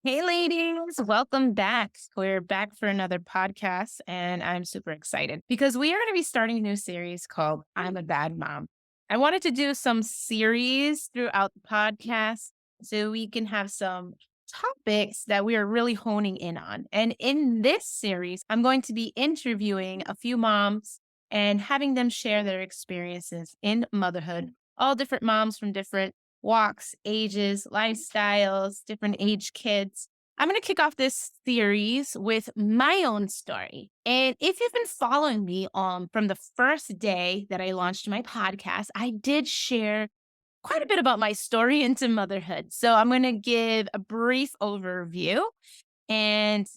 Hey, ladies, welcome back. We're back for another podcast, and I'm super excited because we are going to be starting a new series called I'm a Bad Mom. I wanted to do some series throughout the podcast so we can have some topics that we are really honing in on. And in this series, I'm going to be interviewing a few moms and having them share their experiences in motherhood, all different moms from different walks, ages, lifestyles, different age kids. I'm going to kick off this series with my own story. And if you've been following me from the first day that I launched my podcast, I did share quite a bit about my story into motherhood. So I'm going to give a brief overview and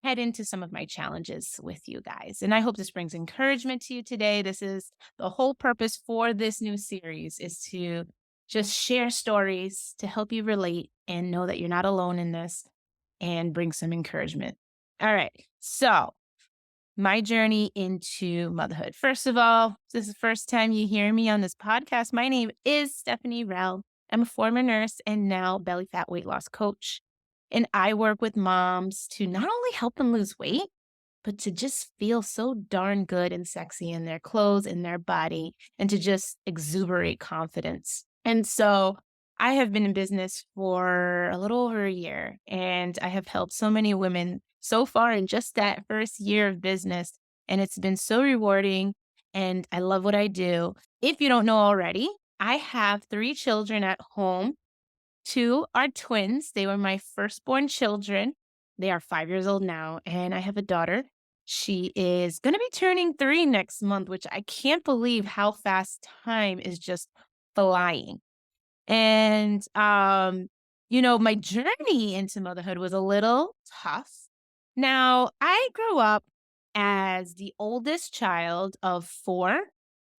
head into some of my challenges with you guys. And I hope this brings encouragement to you today. This is the whole purpose for this new series is to just share stories to help you relate and know that you're not alone in this and bring some encouragement. All right. So, my journey into motherhood. First of all, if this is the first time you hear me on this podcast. My name is Stephanie Rell. I'm a former nurse and now belly fat weight loss coach. And I work with moms to not only help them lose weight, but to just feel so darn good and sexy in their clothes, in their body, and to just exuberate confidence. And so I have been in business for a little over a year, and I have helped so many women so far in just that first year of business. And it's been so rewarding, and I love what I do. If you don't know already, I have three children at home. Two are twins. They were my firstborn children. They are 5 years old now, and I have a daughter. She is going to be turning 3 next month, which I can't believe how fast time is just flying. And, my journey into motherhood was a little tough. Now, I grew up as the oldest child of four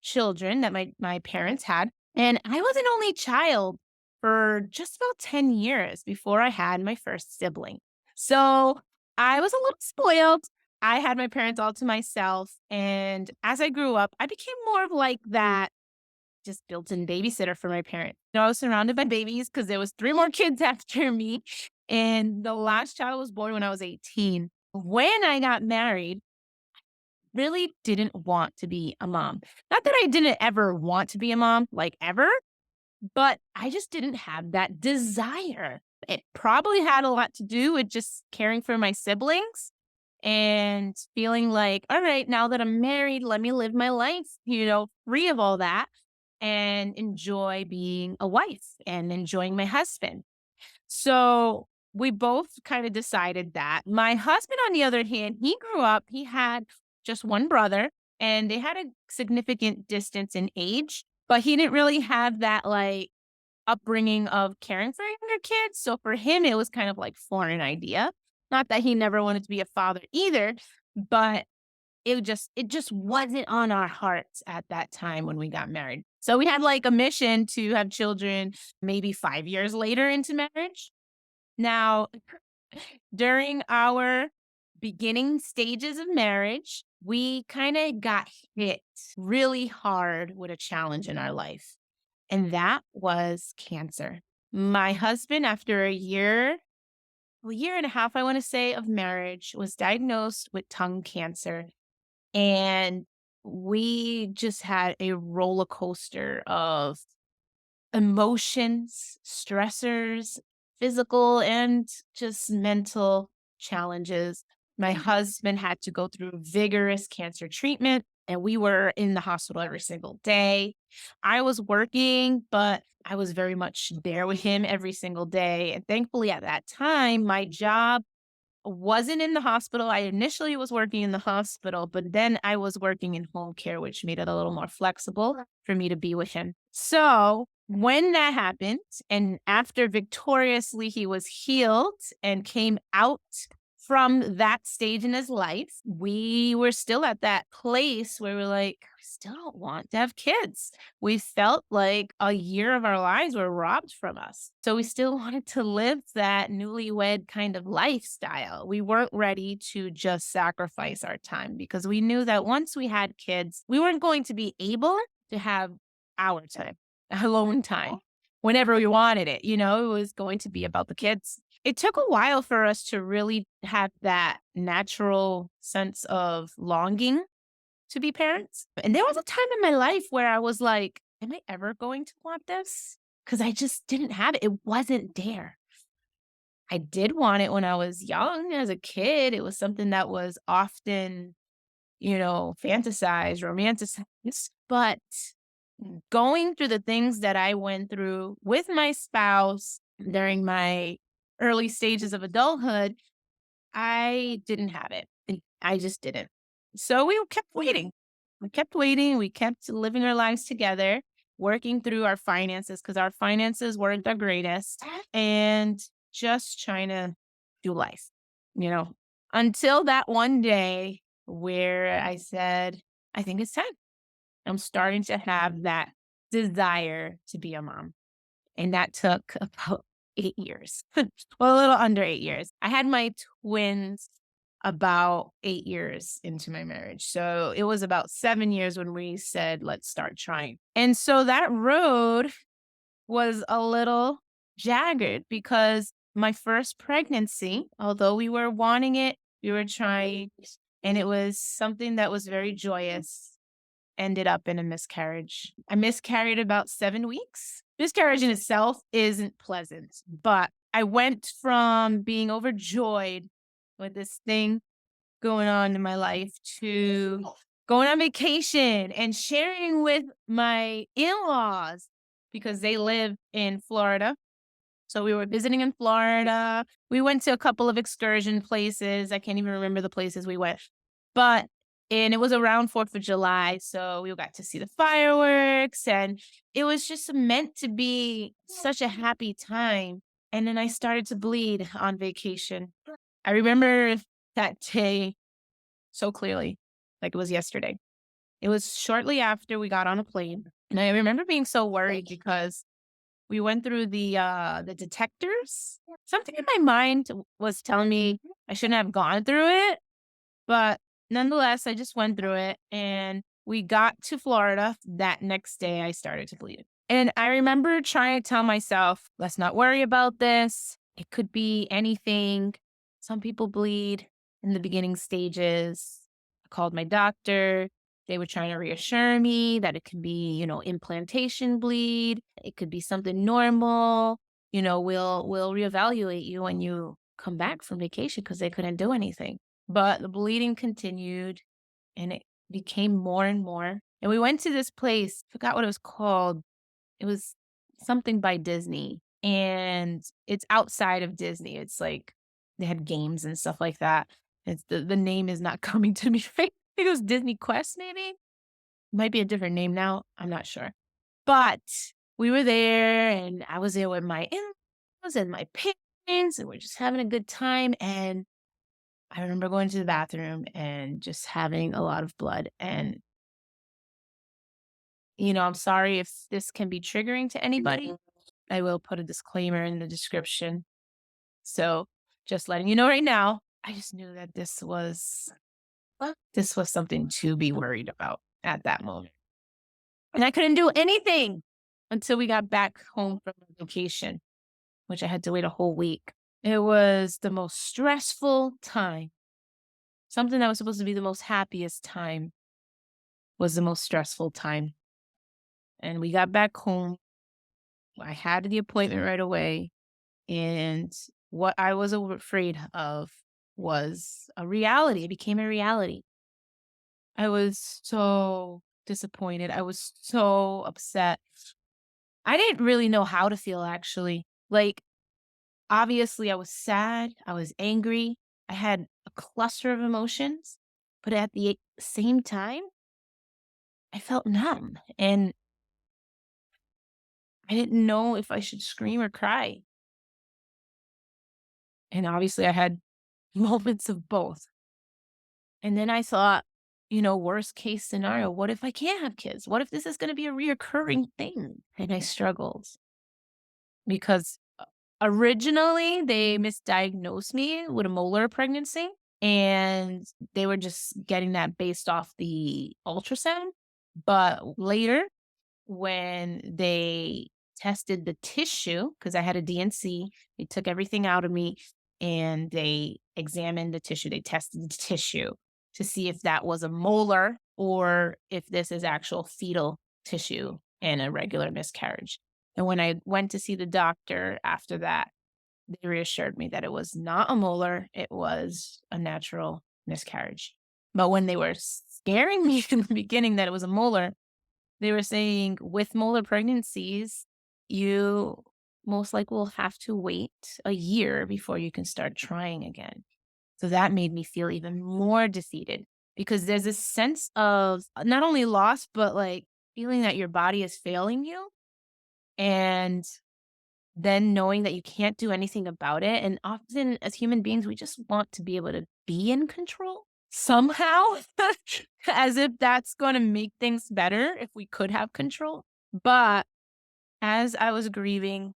children that my parents had. And I was an only child for just about 10 years before I had my first sibling. So I was a little spoiled. I had my parents all to myself. And as I grew up, I became more of like that just built-in babysitter for my parents. I was surrounded by babies because there was 3 more kids after me, and the last child was born when I was 18. When I got married, really didn't want to be a mom. Not that I didn't ever want to be a mom, like, ever, but I just didn't have that desire. It probably had a lot to do with just caring for my siblings and feeling like, "All right, now that I'm married, let me live my life, free of all that and enjoy being a wife and enjoying my husband." So, we both kinda decided that. My husband, on the other hand, he grew up he had just 1 brother, and they had a significant distance in age, but he didn't really have that, like, upbringing of caring for younger kids, so for him, it was kind of like foreign idea. Not that he never wanted to be a father either, but it just wasn't on our hearts at that time when we got married. So we had, like, a mission to have children maybe 5 years later into marriage. Now, during our beginning stages of marriage, we kinda got hit really hard with a challenge in our life, and that was cancer. My husband, after a year and a half, I wanna say, of marriage, was diagnosed with tongue cancer, and we just had a roller coaster of emotions, stressors, physical and just mental challenges. My husband had to go through vigorous cancer treatment, and we were in the hospital every single day. I was working, but I was very much there with him every single day. And thankfully, at that time, my job wasn't in the hospital. I initially was working in the hospital, but then I was working in home care, which made it a little more flexible for me to be with him. So when that happened, and after victoriously he was healed and came out from that stage in his life, we were still at that place where we're like, we still don't want to have kids. We felt like a year of our lives were robbed from us. So we still wanted to live that newlywed kind of lifestyle. We weren't ready to just sacrifice our time because we knew that once we had kids, we weren't going to be able to have our time, alone time, whenever we wanted it. It was going to be about the kids. It took a while for us to really have that natural sense of longing to be parents. And there was a time in my life where I was like, am I ever going to want this? Because I just didn't have it. It wasn't there. I did want it when I was young as a kid. It was something that was often, fantasized, romanticized. But going through the things that I went through with my spouse during my early stages of adulthood, I didn't have it. I just didn't. So we kept waiting. We kept waiting. We kept living our lives together, working through our finances because our finances weren't the greatest, and just trying to do life, you know, until that one day where I said, I think it's time. I'm starting to have that desire to be a mom. And that took about 8 years. Well, a little under 8 years. I had my twins about 8 years into my marriage. So it was about 7 years when we said, let's start trying. And so that road was a little jagged because my first pregnancy, although we were wanting it, we were trying, and it was something that was very joyous, ended up in a miscarriage. I miscarried about 7 weeks. Miscarriage in itself isn't pleasant, but I went from being overjoyed with this thing going on in my life to going on vacation and sharing with my in-laws because they live in Florida. So we were visiting in Florida. We went to a couple of excursion places. I can't even remember the places we went. But and it was around 4th of July, so we got to see the fireworks, and it was just meant to be such a happy time. And then I started to bleed on vacation. I remember that day so clearly, like it was yesterday. It was shortly after we got on a plane, and I remember being so worried because we went through the detectors. Something in my mind was telling me I shouldn't have gone through it, but nonetheless, I just went through it, and we got to Florida. That next day, I started to bleed. And I remember trying to tell myself, let's not worry about this. It could be anything. Some people bleed in the beginning stages. I called my doctor. They were trying to reassure me that it could be, implantation bleed. It could be something normal. We'll reevaluate you when you come back from vacation because they couldn't do anything. But the bleeding continued and it became more and more. And we went to this place, forgot what it was called. It was something by Disney, and it's outside of Disney. It's like they had games and stuff like that. It's the name is not coming to me right. I think it was Disney Quest, maybe? Might be a different name now. I'm not sure. But we were there, and I was there with my in-laws and my parents, and we're just having a good time. And I remember going to the bathroom and just having a lot of blood. And, I'm sorry if this can be triggering to anybody. I will put a disclaimer in the description. So just letting you know right now, I just knew that this was something to be worried about at that moment. And I couldn't do anything until we got back home from vacation, which I had to wait a whole week. It was the most stressful time. Something that was supposed to be the most happiest time was the most stressful time. And we got back home. I had the appointment right away. And what I was afraid of was a reality. It became a reality. I was so disappointed. I was so upset. I didn't really know how to feel actually. Like, obviously, I was sad. I was angry. I had a cluster of emotions. But at the same time, I felt numb and I didn't know if I should scream or cry. And obviously, I had moments of both. And then I thought, worst case scenario, what if I can't have kids? What if this is going to be a reoccurring thing? And I struggled because originally they misdiagnosed me with a molar pregnancy and they were just getting that based off the ultrasound. But later, when they tested the tissue because I had a DNC. They took everything out of me and they examined the tissue. They tested the tissue to see if that was a molar or if this is actual fetal tissue and a regular miscarriage. And when I went to see the doctor after that, they reassured me that it was not a molar, it was a natural miscarriage. But when they were scaring me in the beginning that it was a molar, they were saying with molar pregnancies, you most likely will have to wait a year before you can start trying again. So that made me feel even more defeated because there's this sense of not only loss, but like feeling that your body is failing you. And then knowing that you can't do anything about it. And often as human beings, we just want to be able to be in control somehow, as if that's going to make things better if we could have control. But as I was grieving,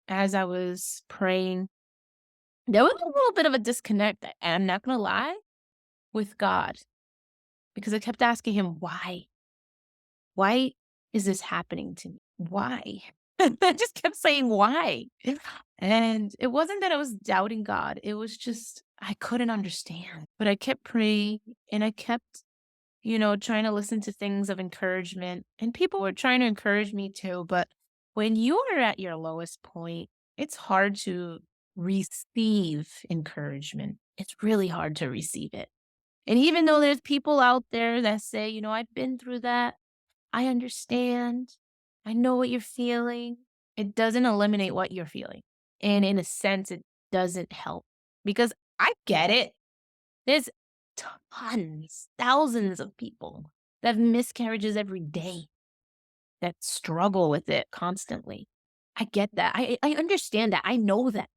as I was praying, there was a little bit of a disconnect, I'm not going to lie, with God because I kept asking him, why? Why is this happening to me? Why? I just kept saying, why? And it wasn't that I was doubting God. It was just, I couldn't understand. But I kept praying and I kept, trying to listen to things of encouragement. And people were trying to encourage me too. But when you are at your lowest point, it's hard to receive encouragement. It's really hard to receive it. And even though there's people out there that say, I've been through that. I understand. I know what you're feeling. It doesn't eliminate what you're feeling. And in a sense, it doesn't help because I get it. There's tons, thousands of people that have miscarriages every day that struggle with it constantly. I get that. I understand that. I know that.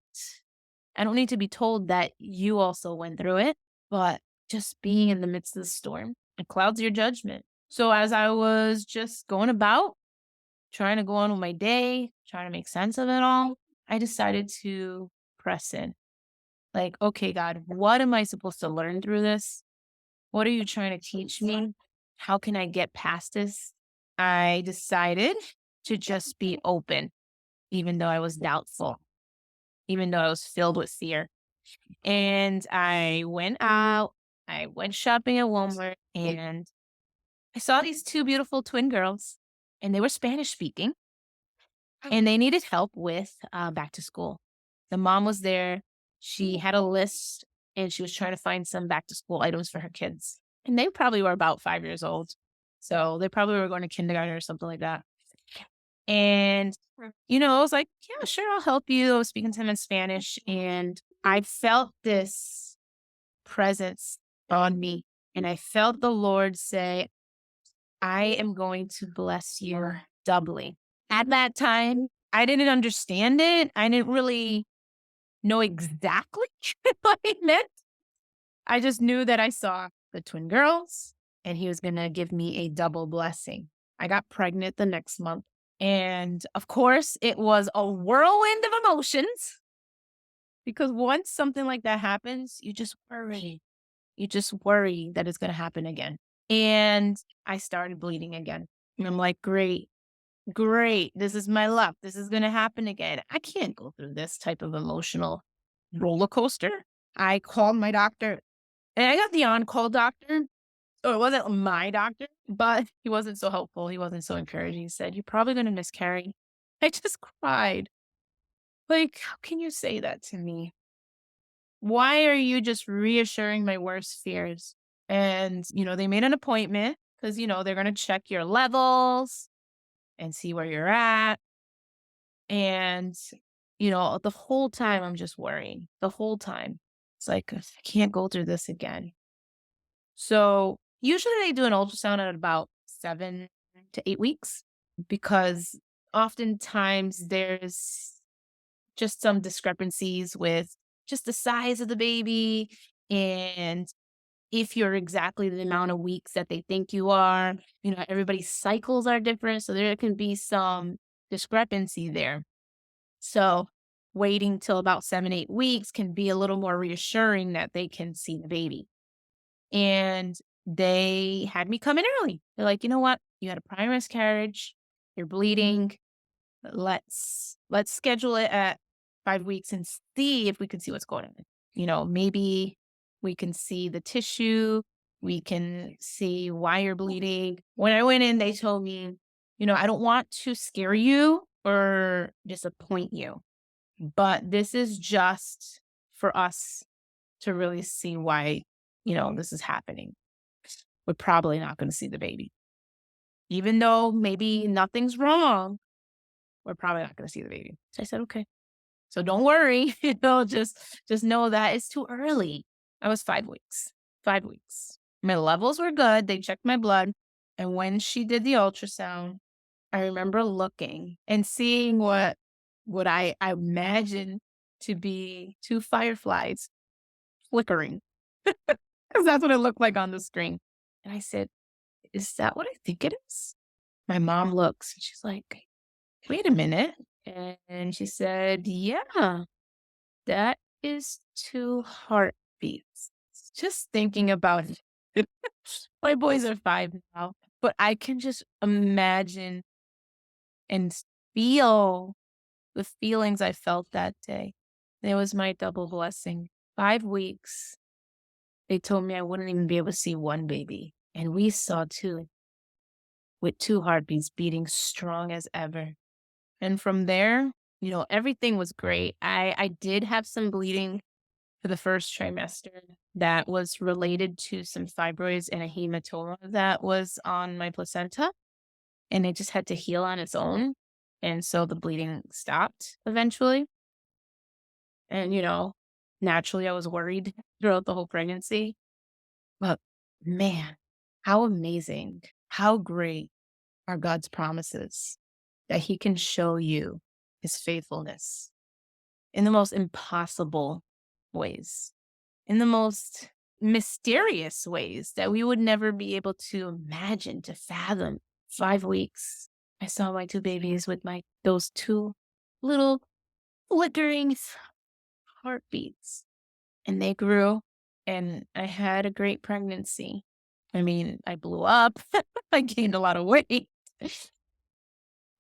I don't need to be told that you also went through it, but just being in the midst of the storm, it clouds your judgment. So as I was just going about, trying to go on with my day, trying to make sense of it all, I decided to press in. Like, okay, God, what am I supposed to learn through this? What are you trying to teach me? How can I get past this? I decided to just be open, even though I was doubtful, even though I was filled with fear. And I went out, I went shopping at Walmart, and I saw these two beautiful twin girls, and they were Spanish speaking, and they needed help with back to school. The mom was there. She had a list, and she was trying to find some back to school items for her kids. And they probably were about 5 years old. So they probably were going to kindergarten or something like that. And, I was like, yeah, sure, I'll help you. I was speaking to him in Spanish, and I felt this presence on me. And I felt the Lord say, I am going to bless you doubly. At that time, I didn't understand it. I didn't really know exactly what it meant. I just knew that I saw the twin girls and he was going to give me a double blessing. I got pregnant the next month. And of course, it was a whirlwind of emotions because once something like that happens, you just worry. You just worry that it's going to happen again. And I started bleeding again. And I'm like, great. Great. This is my luck. This is going to happen again. I can't go through this type of emotional roller coaster. I called my doctor and I got the on-call doctor. Oh, it wasn't my doctor, but he wasn't so helpful. He wasn't so encouraging. He said, you're probably going to miscarry. I just cried. Like, how can you say that to me? Why are you just reassuring my worst fears? And, they made an appointment because, they're going to check your levels and see where you're at. And, the whole time I'm just worrying. The whole time. It's like, I can't go through this again. So usually they do an ultrasound at about 7 to 8 weeks because oftentimes there's just some discrepancies with just the size of the baby and if you're exactly the amount of weeks that they think you are. Everybody's cycles are different. So there can be some discrepancy there. So waiting till about 7, 8 weeks can be a little more reassuring that they can see the baby. And they had me come in early. They're like, you know what? You had a prior miscarriage. You're bleeding. let's schedule it at 5 weeks and see if we can see what's going on. Maybe we can see the tissue, we can see why you're bleeding. When I went in, they told me, I don't want to scare you or disappoint you, but this is just for us to really see why, this is happening. We're probably not going to see the baby. Even though maybe nothing's wrong, we're probably not going to see the baby. So I said, okay. So don't worry, just know that it's too early. I was 5 weeks. 5 weeks. My levels were good. They checked my blood. And when she did the ultrasound, I remember looking and seeing what I imagined to be two fireflies flickering. 'Cause that's what it looked like on the screen. And I said, "Is that what I think it is?" My mom looks and she's like, "Wait a minute." And she said, "Yeah, that is two heartbeats." Just thinking about it. My boys are 5 now, but I can just imagine and feel the feelings I felt that day. It was my double blessing. 5 weeks, they told me I wouldn't even be able to see one baby, and we saw 2, with 2 heartbeats beating strong as ever. And from there, everything was great. I did have some bleeding for the first trimester that was related to some fibroids and a hematoma that was on my placenta, and it just had to heal on its own. And so the bleeding stopped eventually. And, naturally, I was worried throughout the whole pregnancy. But man, how amazing, how great are God's promises that He can show you His faithfulness in the most impossible ways, in the most mysterious ways that we would never be able to imagine, to fathom. 5 weeks, I saw my 2 babies with those 2 little flickering heartbeats, and they grew, and I had a great pregnancy. I mean, I blew up, I gained a lot of weight,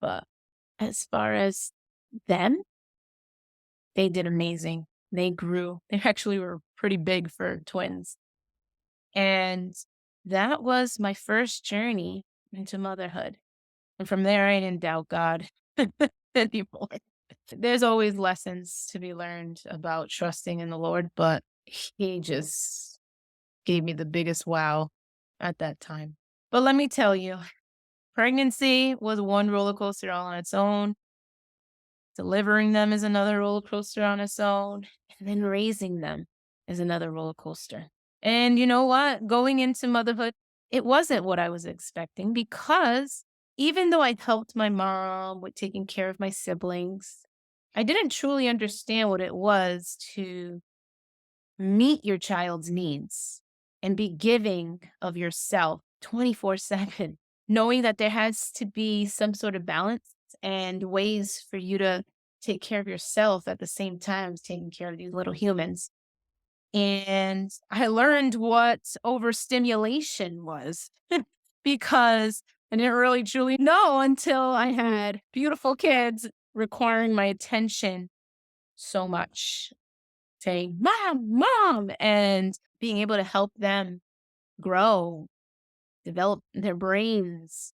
but as far as them, they did amazing. They grew. They actually were pretty big for twins. And that was my first journey into motherhood. And from there, I didn't doubt God anymore. There's always lessons to be learned about trusting in the Lord, but He just gave me the biggest wow at that time. But let me tell you, pregnancy was one roller coaster all on its own. Delivering them is another roller coaster on its own. And then raising them is another roller coaster. And you know what? Going into motherhood, it wasn't what I was expecting because even though I helped my mom with taking care of my siblings, I didn't truly understand what it was to meet your child's needs and be giving of yourself 24/7, knowing that there has to be some sort of balance and ways for you to take care of yourself at the same time as taking care of these little humans. And I learned what overstimulation was because I didn't really truly know until I had beautiful kids requiring my attention so much, saying, "Mom, mom," and being able to help them grow, develop their brains,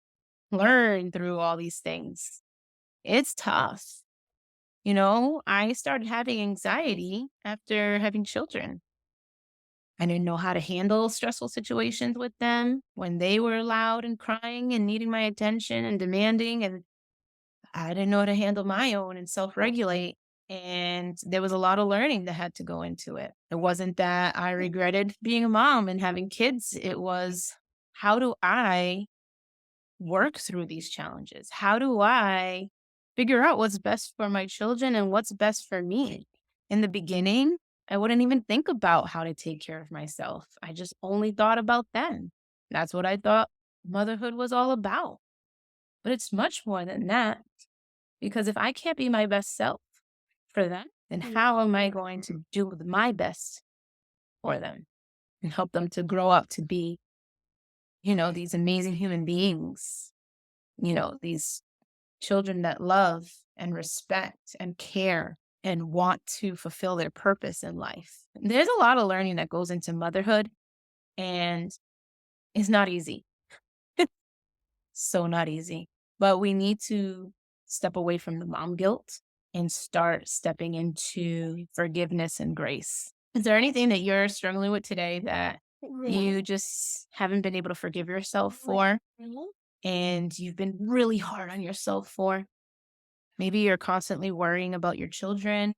learn through all these things. It's tough. I started having anxiety after having children. I didn't know how to handle stressful situations with them when they were loud and crying and needing my attention and demanding. And I didn't know how to handle my own and self regulate. And there was a lot of learning that had to go into it. It wasn't that I regretted being a mom and having kids, it was how do I work through these challenges? How do I figure out what's best for my children and what's best for me? In the beginning, I wouldn't even think about how to take care of myself. I just only thought about them. That's what I thought motherhood was all about. But it's much more than that because if I can't be my best self for them, then how am I going to do my best for them and help them to grow up to be, these amazing human beings, these children that love and respect and care and want to fulfill their purpose in life. There's a lot of learning that goes into motherhood, and it's not easy. So not easy. But we need to step away from the mom guilt and start stepping into forgiveness and grace. Is there anything that you're struggling with today that you just haven't been able to forgive yourself for and you've been really hard on yourself for? Maybe you're constantly worrying about your children,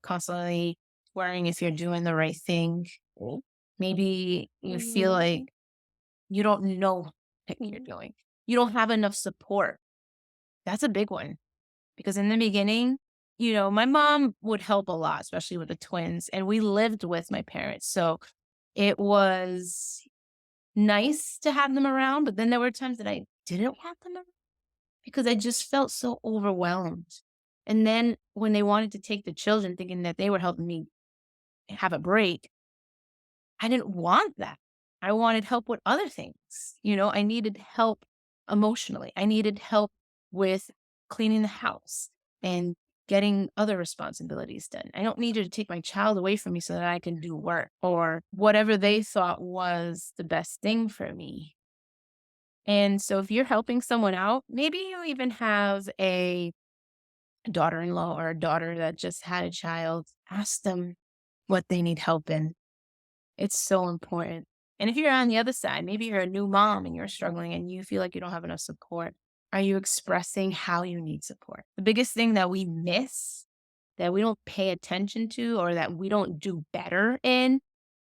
constantly worrying if you're doing the right thing. Maybe you feel like you don't know what you're doing. You don't have enough support. That's a big one because in the beginning, my mom would help a lot, especially with the twins, and we lived with my parents. So it was nice to have them around, but then there were times that I didn't want them around because I just felt so overwhelmed. And then when they wanted to take the children, thinking that they were helping me have a break, I didn't want that. I wanted help with other things. I needed help emotionally. I needed help with cleaning the house and getting other responsibilities done. I don't need you to take my child away from me so that I can do work or whatever they thought was the best thing for me. And so if you're helping someone out, maybe you even have a daughter-in-law or a daughter that just had a child, ask them what they need help in. It's so important. And if you're on the other side, maybe you're a new mom and you're struggling and you feel like you don't have enough support. Are you expressing how you need support? The biggest thing that we miss, that we don't pay attention to, or that we don't do better in,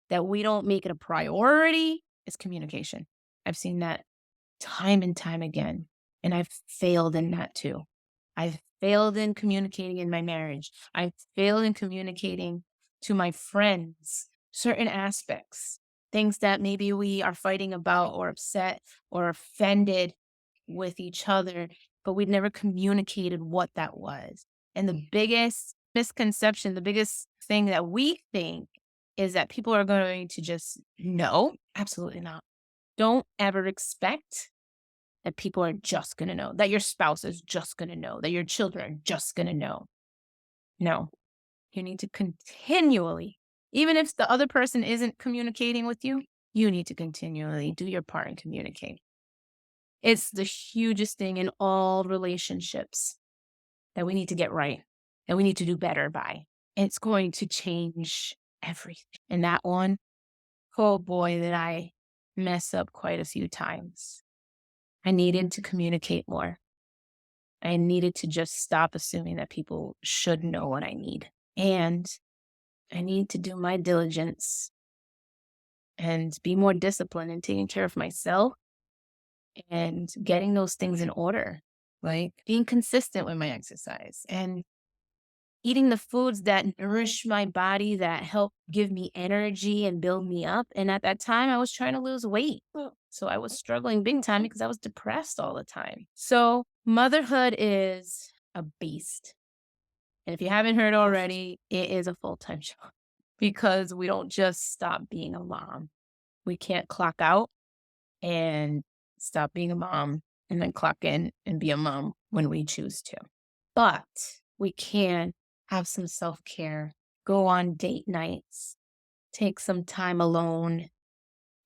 that we don't make it a priority is communication. I've seen that time and time again. And I've failed in that too. I've failed in communicating in my marriage. I've failed in communicating to my friends certain aspects, things that maybe we are fighting about or upset or offended with each other, but we'd never communicated what that was. And the biggest misconception, the biggest thing that we think is that people are going to just know. Absolutely not. Don't ever expect that people are just going to know, that your spouse is just going to know, that your children are just going to know. No, you need to continually, even if the other person isn't communicating with you, you need to continually do your part and communicate. It's the hugest thing in all relationships that we need to get right, that we need to do better by. It's going to change everything. And that one, oh boy, did I mess up quite a few times. I needed to communicate more. I needed to just stop assuming that people should know what I need. And I need to do my diligence and be more disciplined in taking care of myself and getting those things in order, like being consistent with my exercise and eating the foods that nourish my body, that help give me energy and build me up. And at that time, I was trying to lose weight. So I was struggling big time because I was depressed all the time. So motherhood is a beast. And if you haven't heard already, it is a full-time job because we don't just stop being a mom. We can't clock out and stop being a mom and then clock in and be a mom when we choose to. But we can have some self-care, go on date nights, take some time alone,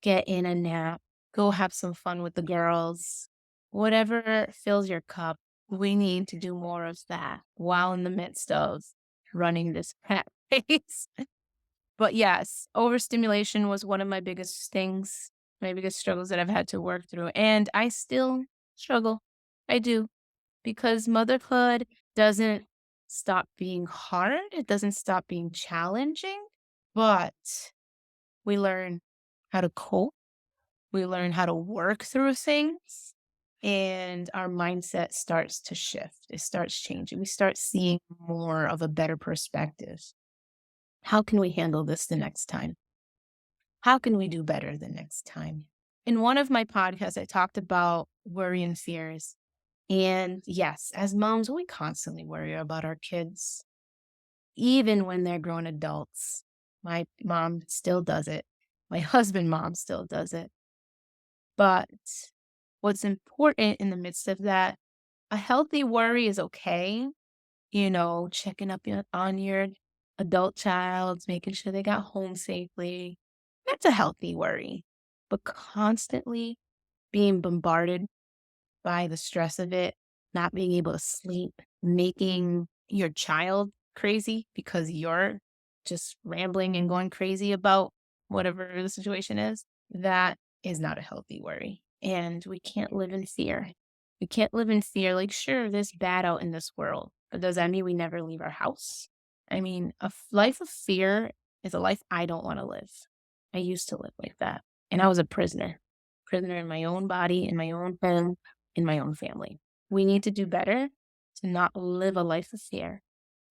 get in a nap, go have some fun with the girls. Whatever fills your cup, we need to do more of that while in the midst of running this rat race. But yes, overstimulation was one of my biggest things, my biggest struggles that I've had to work through. And I still struggle. I do. Because motherhood doesn't stop being hard. It doesn't stop being challenging, but we learn how to cope. We learn how to work through things and our mindset starts to shift. It starts changing. We start seeing more of a better perspective. How can we handle this the next time? How can we do better the next time? In one of my podcasts, I talked about worry and fears. And yes, as moms, we constantly worry about our kids, even when they're grown adults. My mom still does it. My husband mom still does it. But what's important in the midst of that A healthy worry is okay, checking up on your adult child, making sure they got home safely. That's a healthy worry. But constantly being bombarded by the stress of it, not being able to sleep, making your child crazy because you're just rambling and going crazy about whatever the situation is, that is not a healthy worry. And we can't live in fear. We can't live in fear. Like, sure, there's bad out in this world, but does that mean we never leave our house? I mean, life of fear is a life I don't want to live. I used to live like that. And I was a prisoner in my own body, in my own home, in my own family. We need to do better to not live a life of fear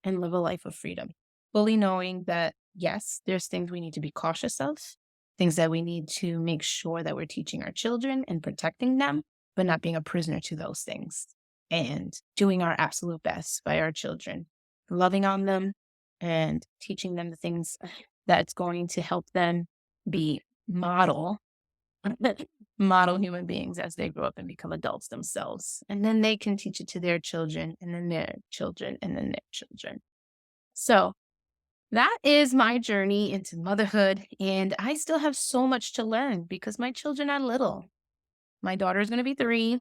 and live a life of freedom, fully knowing that, yes, there's things we need to be cautious of, things that we need to make sure that we're teaching our children and protecting them, but not being a prisoner to those things and doing our absolute best by our children, loving on them and teaching them the things that's going to help them be model model human beings as they grow up and become adults themselves. And then they can teach it to their children and then their children and then their children. So that is my journey into motherhood. And I still have so much to learn because my children are little. My daughter is going to be 3.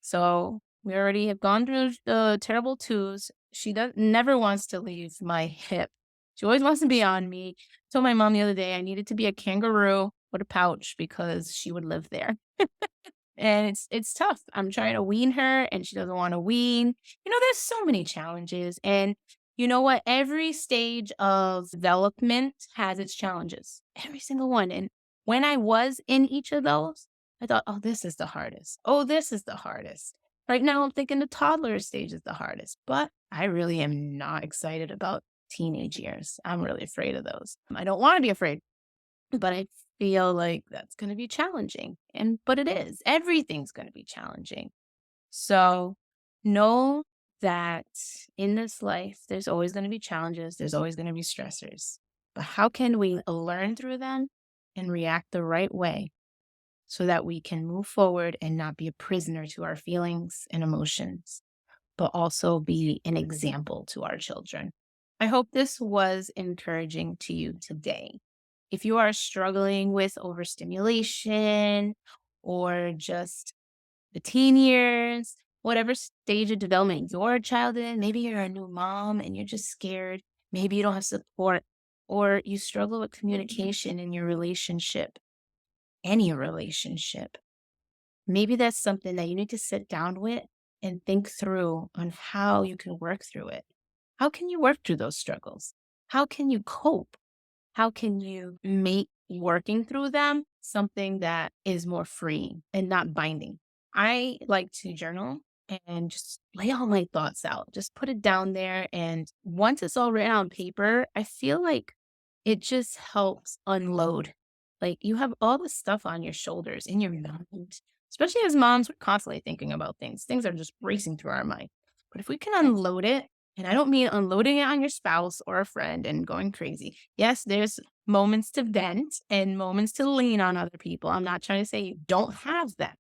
So we already have gone through the terrible twos. She never wants to leave my hip. She always wants to be on me. Told my mom the other day I needed to be a kangaroo with a pouch because she would live there. And it's tough. I'm trying to wean her and she doesn't want to wean. There's so many challenges. And you know what? Every stage of development has its challenges. Every single one. And when I was in each of those, I thought, oh, this is the hardest. Oh, this is the hardest. Right now, I'm thinking the toddler stage is the hardest. But I really am not excited about teenage years. I'm really afraid of those. I don't want to be afraid, but I feel like that's gonna be challenging, but it is. Everything's gonna be challenging. So, know that in this life, there's always gonna be challenges, there's always gonna be stressors. But how can we learn through them and react the right way so that we can move forward and not be a prisoner to our feelings and emotions, but also be an example to our children? I hope this was encouraging to you today. If you are struggling with overstimulation or just the teen years, whatever stage of development your child in, maybe you're a new mom and you're just scared, maybe you don't have support, or you struggle with communication in your relationship, any relationship, maybe that's something that you need to sit down with and think through on how you can work through it. How can you work through those struggles? How can you cope? How can you make working through them something that is more free and not binding? I like to journal and just lay all my thoughts out, just put it down there. And once it's all written on paper, I feel like it just helps unload. Like you have all the stuff on your shoulders, in your mind, especially as moms, we're constantly thinking about things. Things are just racing through our mind. But if we can unload it, and I don't mean unloading it on your spouse or a friend and going crazy. Yes, there's moments to vent and moments to lean on other people. I'm not trying to say you don't have that.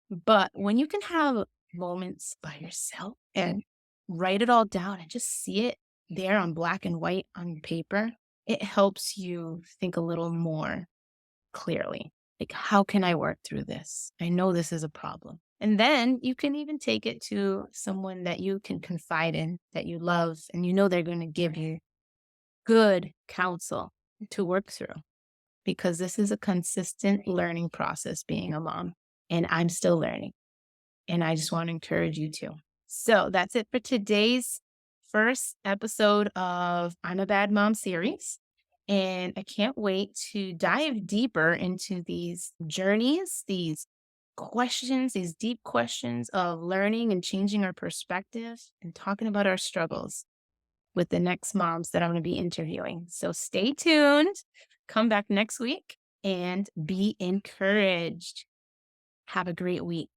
But when you can have moments by yourself and write it all down and just see it there on black and white on paper, it helps you think a little more clearly. Like, how can I work through this? I know this is a problem. And then you can even take it to someone that you can confide in, that you love, and you know they're going to give you good counsel to work through because this is a consistent learning process being a mom. And I'm still learning. And I just want to encourage you to. So that's it for today's first episode of I'm a Bad Mom series. And I can't wait to dive deeper into these journeys, these questions, these deep questions of learning and changing our perspective and talking about our struggles with the next moms that I'm going to be interviewing. So stay tuned. Come back next week and be encouraged. Have a great week.